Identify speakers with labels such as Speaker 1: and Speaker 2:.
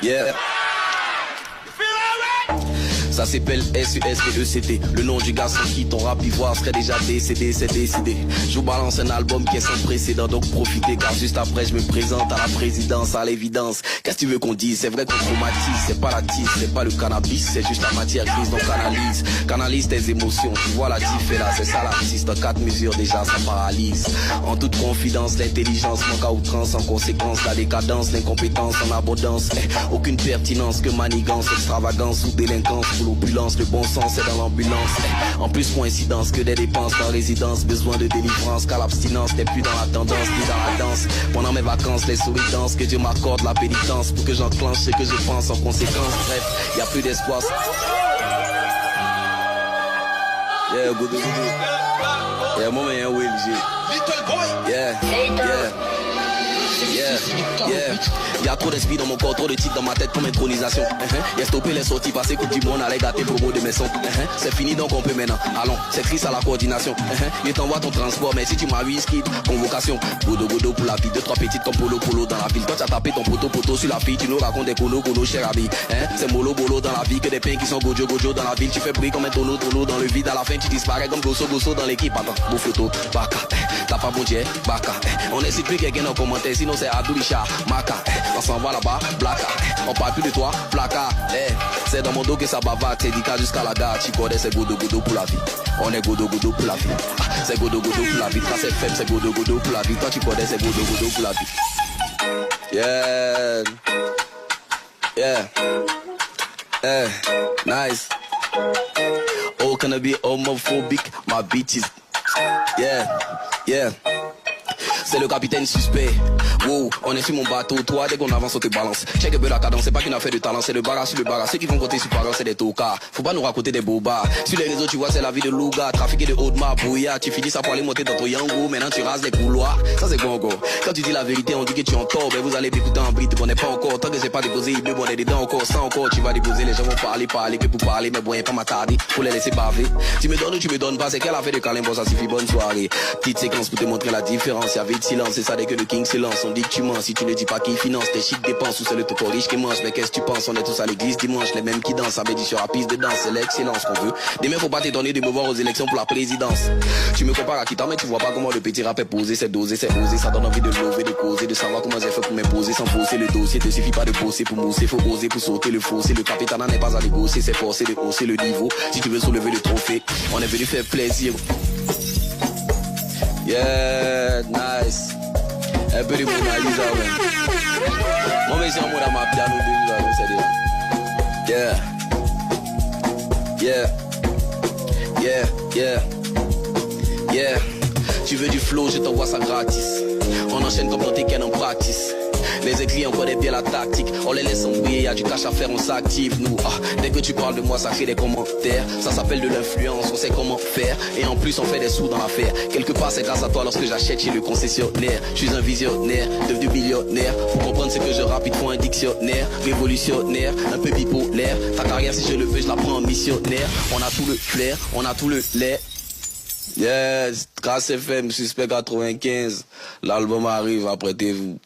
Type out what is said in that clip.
Speaker 1: Yeah. Ça s'appelle SUSPECT. Le nom du garçon qui ton rap ivoire serait déjà décédé, c'est décidé. Je vous balance un album qui est sans précédent, donc profitez, car juste après je me présente à la présidence, à l'évidence. Qu'est-ce que tu veux qu'on dise? C'est vrai qu'on traumatise, c'est pas la tisse, c'est pas le cannabis, c'est juste la matière grise, donc canalise tes émotions. Tu vois la diff est là, c'est ça l'artiste. En 4 mesures déjà ça paralyse. En toute confidence, l'intelligence manque à outrance, en conséquence la décadence, l'incompétence en abondance. Aucune pertinence que manigance, extravagance ou délinquance. L'opulence, le bon sens c'est dans l'ambulance. En plus coïncidence que des dépenses dans résidence. Besoin de délivrance car l'abstinence n'est plus dans la tendance ni dans la danse. Pendant mes vacances les souris dansent. Que Dieu m'accorde la pénitence pour que j'enclenche ce que je pense en conséquence. Bref, y a plus d'espoir. Yeah, good. Yeah, moment yeah, Will G. Little boy. Yeah, y'a trop d'esprit dans mon corps, trop de titres dans ma tête comme intronisation. Y'a stoppé les sorties passées, coupe du monde, allez gâter promo de mes sons. C'est fini donc on peut maintenant. Allons, c'est triste à la coordination. Je t'envoie ton transport, mais si tu m'as whisky, convocation. Godo pour la vie, 2-3 petites comme polo dans la ville. Toi tu as tapé ton poteau sur la fille, tu nous racontes des colos, cher ami. C'est mollo dans la vie, que des pains qui sont gojo dans la ville. Tu fais bruit comme un tonneau dans le vide, à la fin tu disparais comme gosso dans l'équipe. Attends, beau photo, baka, t'as pas bon Dieu, baka. On n'hésite plus quelqu'un en commentaire, sinon c'est Adoulicha, Maka. On s'en va là-bas, Blaka. On parle plus de toi, Blaka. C'est dans mon dos que ça bavate, c'est dédicat jusqu'à la gare. Tu connais, c'est godo pour la vie. On est godo pour la vie. C'est godo pour la vie. Quand c'est faible, c'est godo pour la vie. Toi tu connais, c'est godo pour la vie. Nice. Oh, can I be homophobic? My bitches. Yeah. C'est le capitaine suspect. Wow, on est sur mon bateau, toi dès qu'on avance on te balance. Check un peu la cadence, c'est pas qu'une affaire de talent, c'est le barrage sur le barrage. Ceux qui vont compter sur parents c'est des tocards. Faut pas nous raconter des bobards. Sur les réseaux tu vois c'est la vie de Louga, trafiquer de Haute-Mar, brouillard. Tu finis ça pour aller monter dans ton yango, maintenant tu rases les couloirs. Ça c'est quoi encore? Quand tu dis la vérité on dit que tu es en tort, mais vous allez m'écouter en bride, on n'est pas encore. Tant que c'est pas déposé, il me bonnet dedans encore, ça encore. Tu vas déposer, les gens vont parler que pour parler, mais bon y'a pas m'attarder, faut les laisser baver. Tu me donnes ou tu me donnes pas, c'est quelle affaire de câlin, bon ça suffit, bonne soirée. Petite séquence pour te montrer la différence, y'avait de silence, c'est ça dès que le king s'élance. On dit que tu mens si tu ne dis pas qui finance, tes chics dépenses ou c'est le toto riche qui mange. Mais qu'est-ce que tu penses, on est tous à l'église dimanche, les mêmes qui dansent, ça veut dire sur la piste de danse, c'est l'excellence qu'on veut. Demain faut pas t'étonner de me voir aux élections pour la présidence. Tu me compares à Kita mais tu vois pas comment le petit rap est posé, c'est dosé, c'est osé, ça donne envie de lever, de causer, de savoir comment j'ai fait pour m'imposer sans fausser le dossier. Te suffit pas de bosser pour mousser, faut oser pour sauter le fossé. Le capitana n'est pas à négocier, c'est forcer de hausser le niveau. Si tu veux soulever le trophée, on est venu faire plaisir. Yeah, nice. Un peu de Mona Lisa, ouais. Mon mec, c'est un mot dans ma piano, Yeah. Tu veux du flow, je t'envoie ça gratis. On enchaîne comme dans Tekken en practice. Les clients connaissent bien la tactique. On les laisse embrouiller, y'a du cash à faire, on s'active nous. Dès que tu parles de moi, ça crée des commentaires. Ça s'appelle de l'influence, on sait comment faire. Et en plus on fait des sous dans l'affaire. Quelque part c'est grâce à toi lorsque j'achète chez le concessionnaire. Je suis un visionnaire, devenu millionnaire. Pour comprendre ce que je rappe, il faut un dictionnaire. Révolutionnaire, un peu bipolaire. Ta carrière si je le veux, je la prends en missionnaire. On a tout le flair, on a tout le lait. Yes, Trace FM, Suspect 95. L'album arrive, apprêtez-vous.